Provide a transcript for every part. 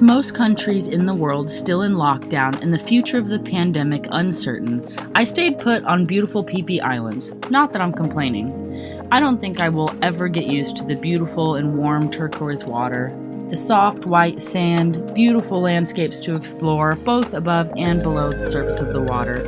most countries in the world still in lockdown and the future of the pandemic uncertain, I stayed put on beautiful Phi Phi Islands. Not that I'm complaining. I don't think I will ever get used to the beautiful and warm turquoise water, the soft white sand, beautiful landscapes to explore, both above and below the surface of the water.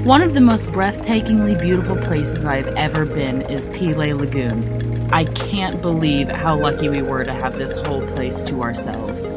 One of the most breathtakingly beautiful places I have ever been is Pileh Lagoon. I can't believe how lucky we were to have this whole place to ourselves.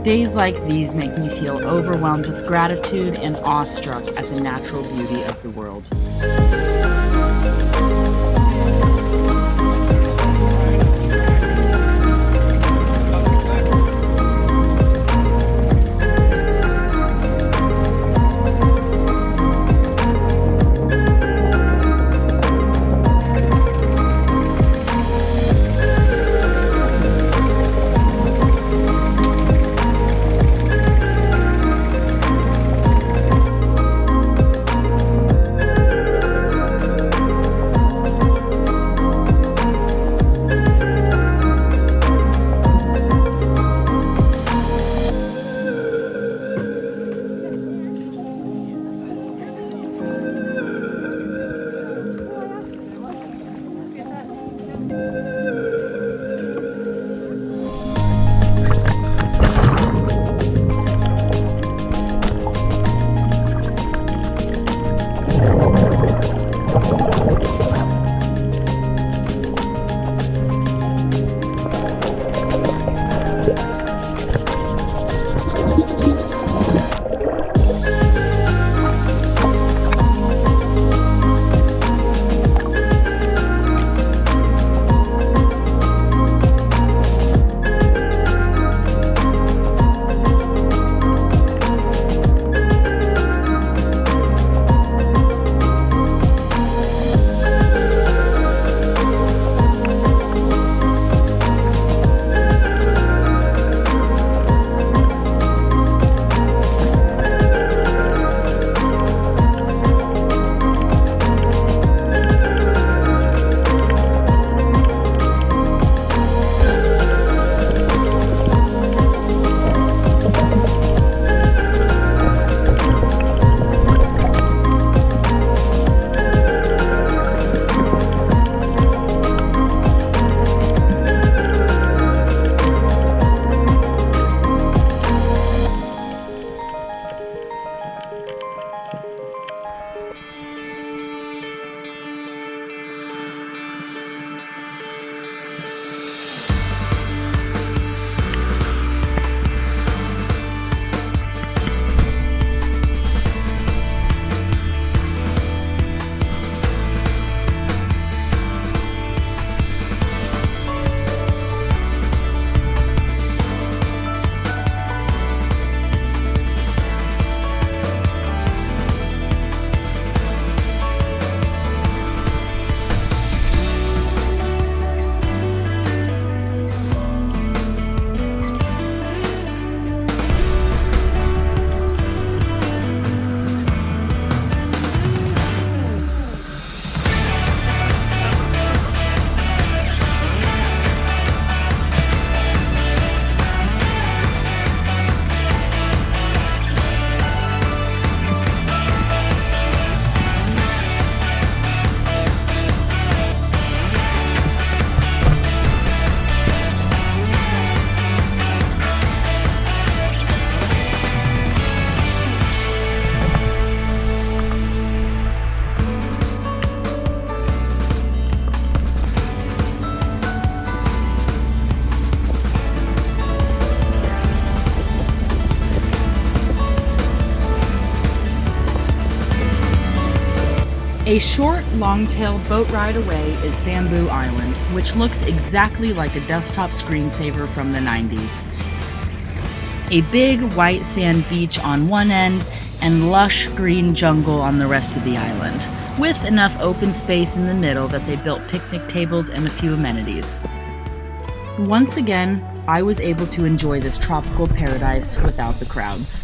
Days like these make me feel overwhelmed with gratitude and awestruck at the natural beauty of the world. A short, long-tail boat ride away is Bamboo Island, which looks exactly like a desktop screensaver from the 90s. A big white sand beach on one end and lush green jungle on the rest of the island, with enough open space in the middle that they built picnic tables and a few amenities. Once again, I was able to enjoy this tropical paradise without the crowds.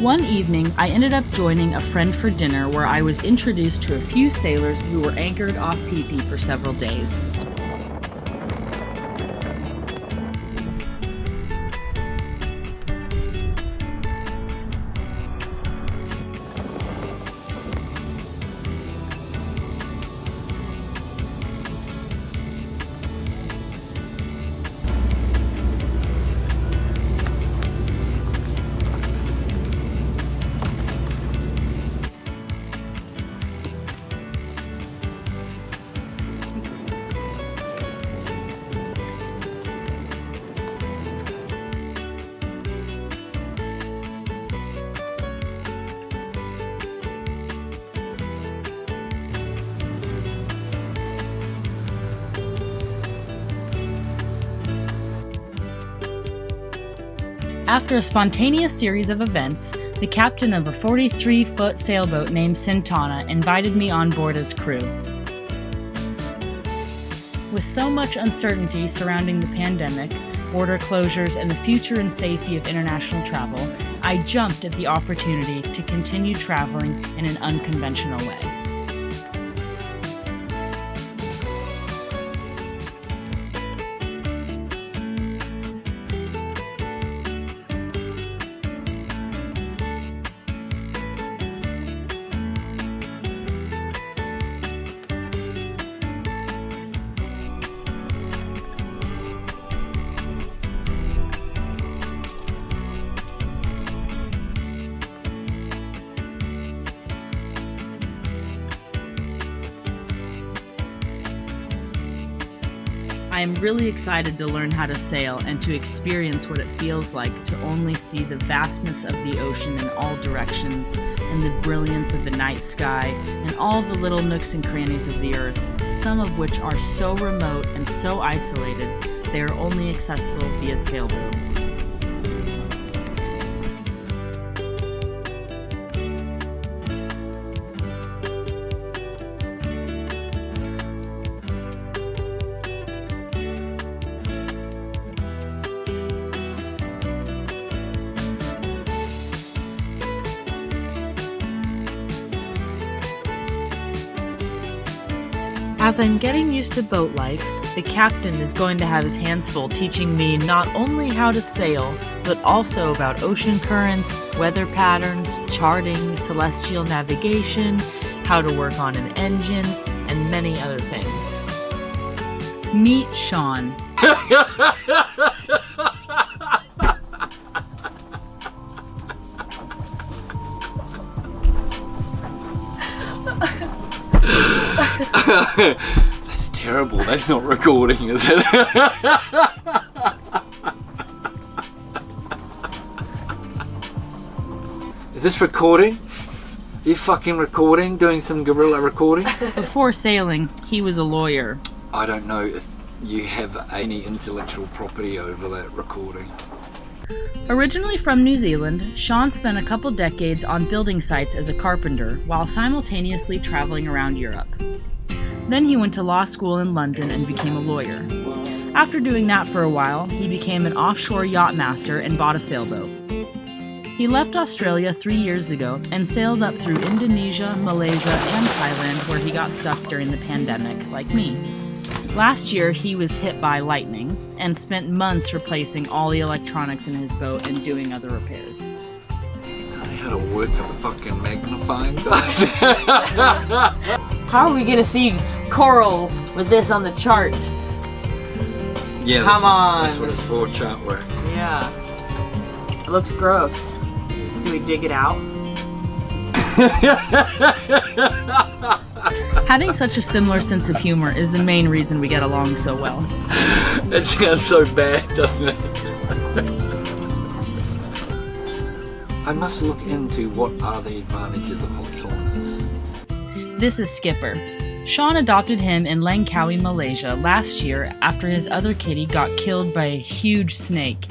One evening, I ended up joining a friend for dinner where I was introduced to a few sailors who were anchored off Phi Phi for several days. After a spontaneous series of events, the captain of a 43-foot sailboat named Cintana invited me on board as crew. With so much uncertainty surrounding the pandemic, border closures, and the future and safety of international travel, I jumped at the opportunity to continue traveling in an unconventional way. I am really excited to learn how to sail and to experience what it feels like to only see the vastness of the ocean in all directions and the brilliance of the night sky and all the little nooks and crannies of the earth, some of which are so remote and so isolated they are only accessible via sailboat. As I'm getting used to boat life, the captain is going to have his hands full teaching me not only how to sail, but also about ocean currents, weather patterns, charting, celestial navigation, how to work on an engine, and many other things. Meet Sean. That's terrible. That's not recording, is it? Is this recording? Are you fucking recording? Doing some guerrilla recording? Before sailing, he was a lawyer. I don't know if you have any intellectual property over that recording. Originally from New Zealand, Sean spent a couple decades on building sites as a carpenter while simultaneously traveling around Europe. Then he went to law school in London and became a lawyer. After doing that for a while, he became an offshore yacht master and bought a sailboat. He left Australia 3 years ago and sailed up through Indonesia, Malaysia, and Thailand where he got stuck during the pandemic, like me. Last year, he was hit by lightning and spent months replacing all the electronics in his boat and doing other repairs. I had to work a fucking magnifying glass. How are we gonna see corals with this on the chart? Yeah, Come on. That's what it's for, chart work. Yeah. It looks gross. Do we dig it out? Having such a similar sense of humor is the main reason we get along so well. It sounds so bad, doesn't it? I must look into what are the advantages of hot saunas. This is Skipper. Sean adopted him in Langkawi, Malaysia last year after his other kitty got killed by a huge snake.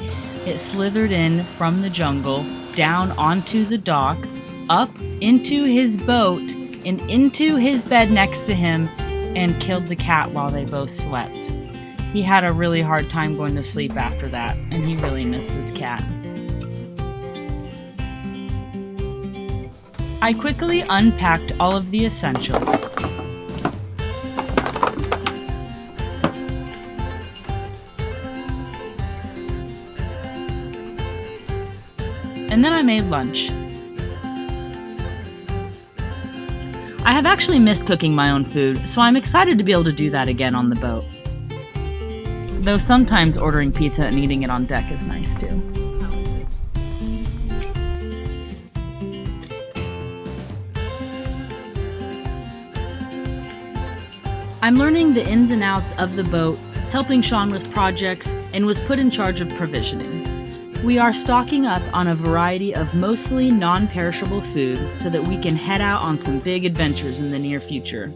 It slithered in from the jungle, down onto the dock, up into his boat, and into his bed next to him, and killed the cat while they both slept. He had a really hard time going to sleep after that, and he really missed his cat. I quickly unpacked all of the essentials. And then I made lunch. I have actually missed cooking my own food, so I'm excited to be able to do that again on the boat. Though sometimes ordering pizza and eating it on deck is nice too. I'm learning the ins and outs of the boat, helping Sean with projects, and was put in charge of provisioning. We are stocking up on a variety of mostly non-perishable food so that we can head out on some big adventures in the near future.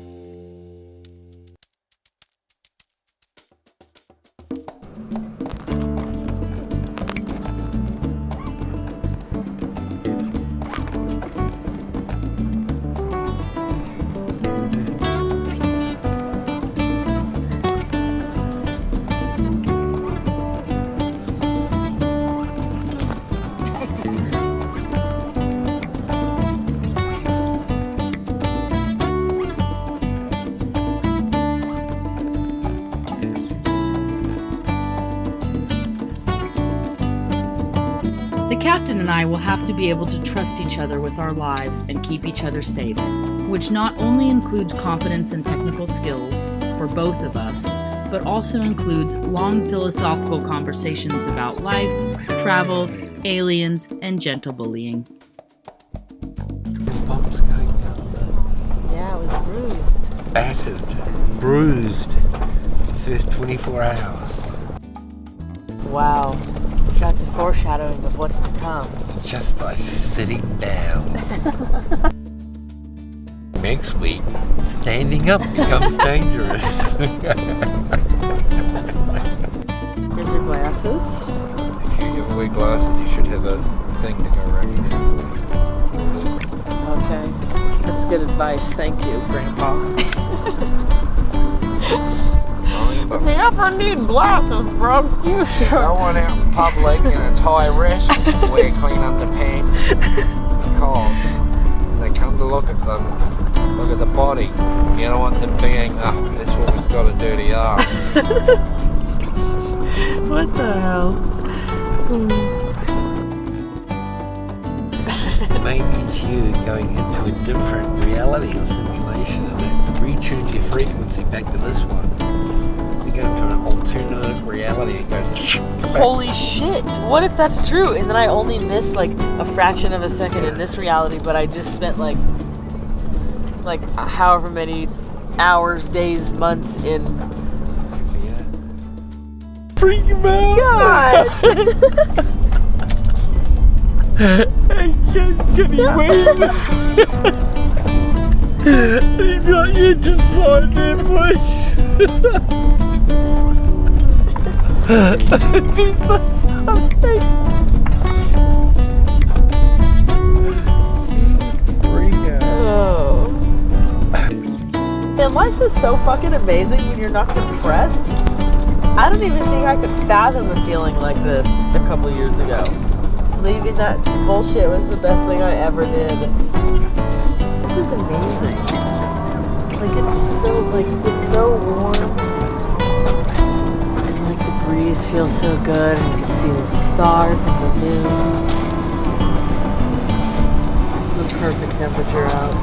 The captain and I will have to be able to trust each other with our lives and keep each other safe, which not only includes competence and technical skills for both of us, but also includes long philosophical conversations about life, travel, aliens, and gentle bullying. Bumps going down the Yeah, it was bruised. battered, bruised. First 24 hours. Wow. That's a foreshadowing of what's to come. Just by sitting down. Next week, standing up becomes dangerous. Here's your glasses. If you give away glasses, you should have a thing to go around your neck. Okay. That's good advice. Thank you, Grandpa. If you ever need glasses, bro, you should. No one out in public and it's high risk. Wear clean underpants. Because when they come to look at them, look at the body. You don't want them being, this woman's got a dirty arm. What the hell? Maybe it's you going into a different reality or simulation and it retunes your frequency back to this one. You go into an alternative reality and goes. Holy shit! What if that's true? And then I only missed like a fraction of a second in this reality, but I just spent like however many hours, days, months in. Freak him out! God! Can you wave? You just saw it there, boys. Oh. Man, life is so fucking amazing when you're not depressed. I don't even think I could fathom a feeling like this a couple years ago. Leaving that bullshit was the best thing I ever did. This is amazing. It's so warm. And the breeze feels so good, and you can see the stars and the moon. It's the perfect temperature out.